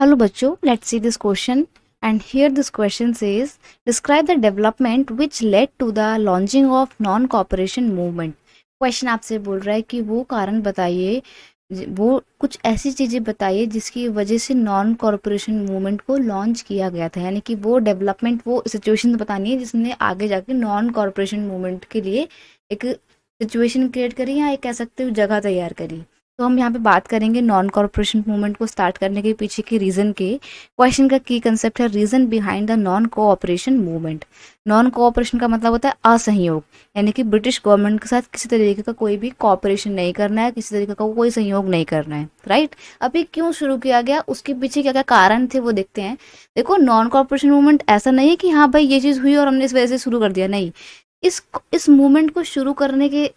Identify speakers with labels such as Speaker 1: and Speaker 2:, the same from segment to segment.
Speaker 1: Hello बच्चों, let's see this question. And here this question says, describe the development which led to the launching of non-cooperation movement. Question आपसे बोल रहा है कि वो कारण बताइए, वो कुछ ऐसी चीज़ें बताइए जिसकी वजह से नॉन कॉरपोरेशन मूवमेंट को लॉन्च किया गया था। यानी कि वो डेवलपमेंट, वो सिचुएशन बतानी है जिसने आगे जाके नॉन कॉरपोरेशन मूवमेंट के लिए एक सिचुएशन क्रिएट करी या एक कह सकते हो जगह तैयार करी। तो हम यहाँ पे बात करेंगे नॉन कॉरपोरेशन मूवमेंट को स्टार्ट करने के पीछे के रीज़न के। क्वेश्चन का की कंसेप्ट है reason behind the non cooperation movement. Non cooperation का मतलब होता है असहयोग, यानी कि ब्रिटिश गवर्नमेंट के साथ किसी तरीके का कोई भी कॉपरेशन नहीं करना है, किसी तरीके का कोई सहयोग नहीं करना है, राइट। अभी क्यों शुरू किया गया, उसके पीछे क्या क्या कारण थे वो देखते हैं। देखो, नॉन कॉरपोरेशन मूवमेंट ऐसा नहीं है कि हाँ भाई ये चीज़ हुई और हमने इस वजह से शुरू कर दिया, नहीं। इस मूवमेंट को शुरू करने के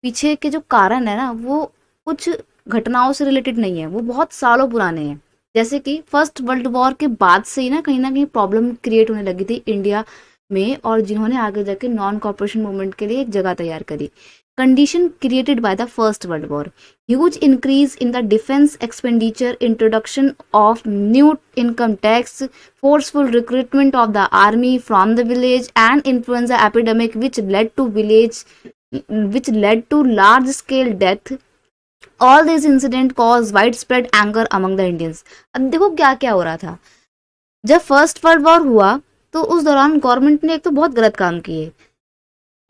Speaker 1: पीछे के जो कारण है ना, वो कुछ घटनाओं से रिलेटेड नहीं है, वो बहुत सालों पुराने हैं। जैसे कि फर्स्ट वर्ल्ड वॉर के बाद से ही ना कहीं प्रॉब्लम क्रिएट होने लगी थी इंडिया में, और जिन्होंने आगे जाके नॉन कॉरपोरेशन मूवमेंट के लिए एक जगह तैयार करी। Condition created by the first world war, huge increase in the defence expenditure, introduction of new income tax, forceful recruitment of the army from the village, and influenza epidemic which led to large scale death. All these incidents caused widespread anger among the Indians. अब देखो क्या क्या हो रहा था। जब first world war हुआ तो उस दौरान गवर्नमेंट ने एक तो बहुत गलत काम किए।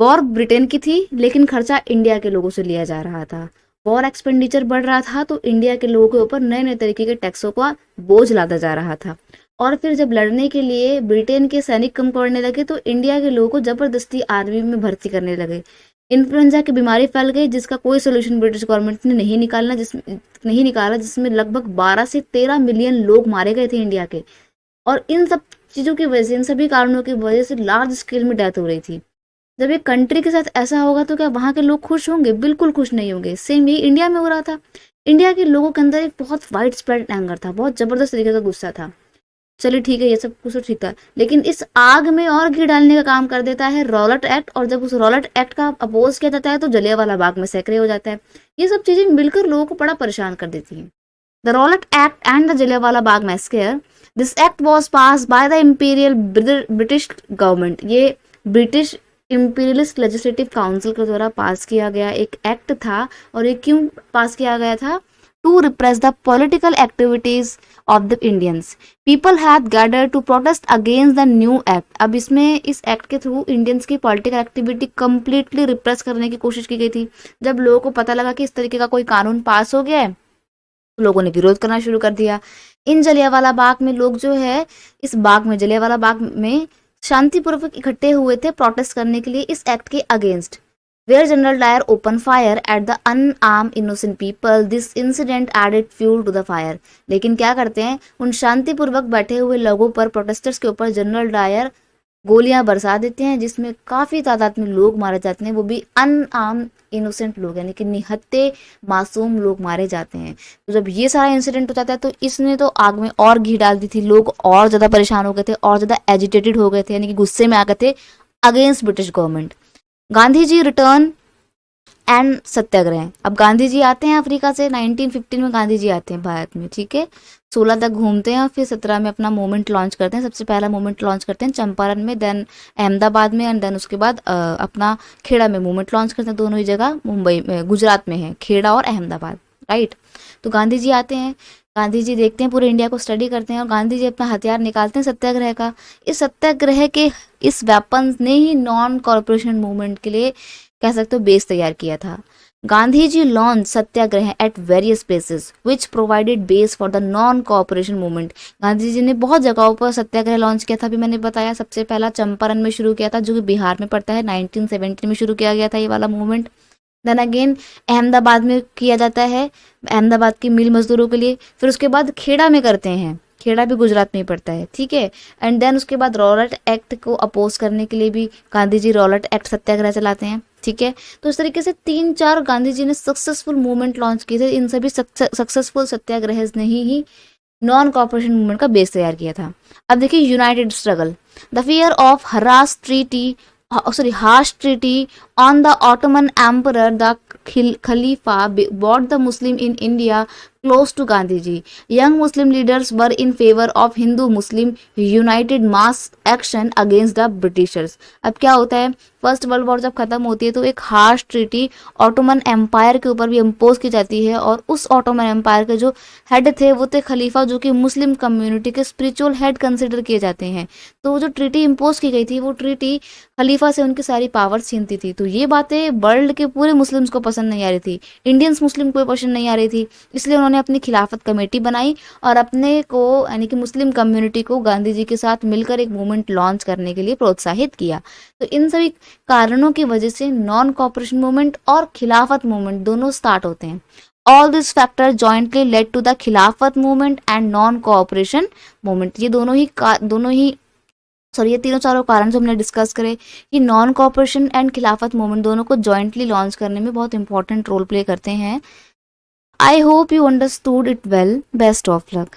Speaker 1: वॉर ब्रिटेन की थी लेकिन खर्चा इंडिया के लोगों से लिया जा रहा था। वॉर एक्सपेंडिचर बढ़ रहा था तो इंडिया के लोगों के ऊपर नए नए तरीके के टैक्सों का बोझ लादा जा रहा था। और फिर जब लड़ने के लिए ब्रिटेन के सैनिक कम पड़ने लगे तो इंडिया के लोगों को जबरदस्ती आर्मी में भर्ती करने लगे। इन्फ्लुएंजा की बीमारी फैल गई जिसका कोई सोल्यूशन ब्रिटिश गवर्नमेंट ने नहीं निकाला, जिसमें लगभग 12 से 13 मिलियन लोग मारे गए थे इंडिया के। और इन सब चीज़ों की वजह से, इन सभी कारणों की वजह से लार्ज स्केल में डेथ हो रही थी। जब एक कंट्री के साथ ऐसा होगा तो क्या वहाँ के लोग खुश होंगे? बिल्कुल खुश नहीं होंगे। सेम यही इंडिया में हो रहा था। इंडिया के लोगों के अंदर एक बहुत वाइड स्प्रेड एंगर था, बहुत जबरदस्त तरीके का गुस्सा था। चलिए ठीक है, ये सब कुछ तो ठीक था, लेकिन इस आग में और घी डालने का काम कर देता है रॉलेट एक्ट। और जब उस रॉलेट एक्ट का अपोज किया जाता है तो जलियांवाला बाग में सैकड़े हो जाता है। ये सब चीजें मिलकर लोगों को बड़ा परेशान कर देती हैं। The Rowlatt act and the Jallianwala Bagh massacre, this act was pass by the imperial British government. ये ब्रिटिश इम्पीरियलिस्ट लेजिस्लेटिव काउंसिल के द्वारा पास किया गया एक एक्ट था। और ये क्यों पास किया गया था? To repress the political activities of the Indians. People had gathered to protest against the new act. अब इसमें इस एक्ट के थ्रू इंडियंस की पॉलिटिकल एक्टिविटी कंप्लीटली रिप्रेस करने की कोशिश की गई थी। जब लोगों को पता लगा कि इस तरीके का कोई कानून पास हो गया है तो लोगों ने विरोध करना शुरू कर दिया। इन जलियांवाला बाग में लोग जो है, इस बाग में, जलियांवाला बाग में शांतिपूर्वक इकट्ठे हुए थे प्रोटेस्ट करने के लिए इस एक्ट के against. Where General Dyer opened fire at the unarmed innocent people, this incident added fuel to the fire. लेकिन क्या करते हैं, उन शांतिपूर्वक बैठे हुए लोगों पर, प्रोटेस्टर्स के ऊपर जनरल डायर गोलियां बरसा देते हैं जिसमें काफ़ी तादाद में लोग मारे जाते हैं, वो भी अनआर्म्ड इनोसेंट लोग, यानी कि निहत्थे मासूम लोग मारे जाते हैं। तो जब ये सारा इंसिडेंट हो जाता है तो इसने तो आग में और घी डाल दी थी। लोग और ज़्यादा परेशान हो गए थे, और ज़्यादा एजिटेटेड हो गए थे, यानी कि गुस्से में आ गए थे against British government. Gandhi ji return and satyagraha. अब गांधी जी आते हैं अफ्रीका से, 1915 में गांधी जी आते हैं भारत में, ठीक है। 16 तक घूमते हैं और फिर 17 में अपना मूवमेंट लॉन्च करते हैं। सबसे पहला मूवमेंट लॉन्च करते हैं चंपारण में, देन अहमदाबाद में, एंड देन उसके बाद अपना खेड़ा में मूवमेंट लॉन्च करते हैं। दोनों ही जगह मुंबई में, गुजरात में है, खेड़ा और अहमदाबाद, राइट। तो गांधी जी आते हैं, गांधी जी देखते हैं, पूरे इंडिया को स्टडी करते हैं और गांधी जी अपना हथियार निकालते हैं सत्याग्रह का। इस सत्याग्रह के इस वेपन्स ने ही नॉन कॉरपोरेशन मूवमेंट के लिए कह सकते हो बेस तैयार किया था। Gandhi ji launch satyagraha at various places which provided base for the non cooperation movement. Gandhi ji ने बहुत जगहों पर सत्याग्रह लॉन्च किया था। अभी मैंने बताया, सबसे पहला चंपारण में शुरू किया था जो कि बिहार में पड़ता है, 1917 में शुरू किया गया था ये वाला मूवमेंट। देन अगेन अहमदाबाद में किया जाता है, अहमदाबाद की मिल मजदूरों के लिए। फिर उसके बाद खेड़ा में करते हैं, खेड़ा भी गुजरात में ही पड़ता है, ठीक है। एंड देन उसके बाद रॉलेट एक्ट को अपोज करने के लिए भी गांधी जी रॉलेट एक्ट सत्याग्रह चलाते हैं, ठीक है। तो इस तरीके से 3-4 गांधी जी ने सक्सेसफुल मूवमेंट लॉन्च किए थे। इन सभी सक्सेसफुल सत्याग्रह ने ही नॉन कॉपरेशन मूवमेंट का बेस तैयार किया था। अब देखिए United struggle, the fear of harsh treaty on the Ottoman Emperor, the Khalifa brought the Muslim in India close to Gandhi ji. Young Muslim leaders were in favor of Hindu-Muslim united mass action against the Britishers. अब क्या होता है, first world war जब खत्म होती है तो एक हार्श ट्रीटी ऑटोमन एम्पायर के ऊपर भी इम्पोज की जाती है, और उस ऑटोमन एम्पायर के जो हेड थे वो थे खलीफा, जो कि मुस्लिम कम्युनिटी के स्पिरिचुअल हेड कंसिडर किए जाते हैं। तो वो जो ट्रीटी इम्पोज की गई थी वो ट्रीटी खलीफा से उनकी सारी पावर छीनती थी। तो ये बातें वर्ल्ड के पूरे मुस्लिम्स को पसंद नहीं आ रही थी, इंडियंस मुस्लिम को पसंद नहीं आ रही थी, इसलिए उन्होंने अपनी खिलाफत कमेटी बनाई और अपने को यानी कि मुस्लिम कम्युनिटी को गांधी जी के साथ मिलकर एक मूवमेंट लॉन्च करने के लिए प्रोत्साहित किया। तो इन सभी कारणों की वजह से नॉन कॉपरेशन मूवमेंट और खिलाफत मूवमेंट दोनों स्टार्ट होते हैं। All this factor jointly led to the Khilafat movement and non cooperation movement. ये ये तीनों चारों कारण जो हमने डिस्कस करे, कि नॉन कॉपरेशन एंड खिलाफत मूवमेंट दोनों को जॉइंटली लॉन्च करने में बहुत इंपॉर्टेंट रोल प्ले करते हैं। I hope you understood it well. Best of luck.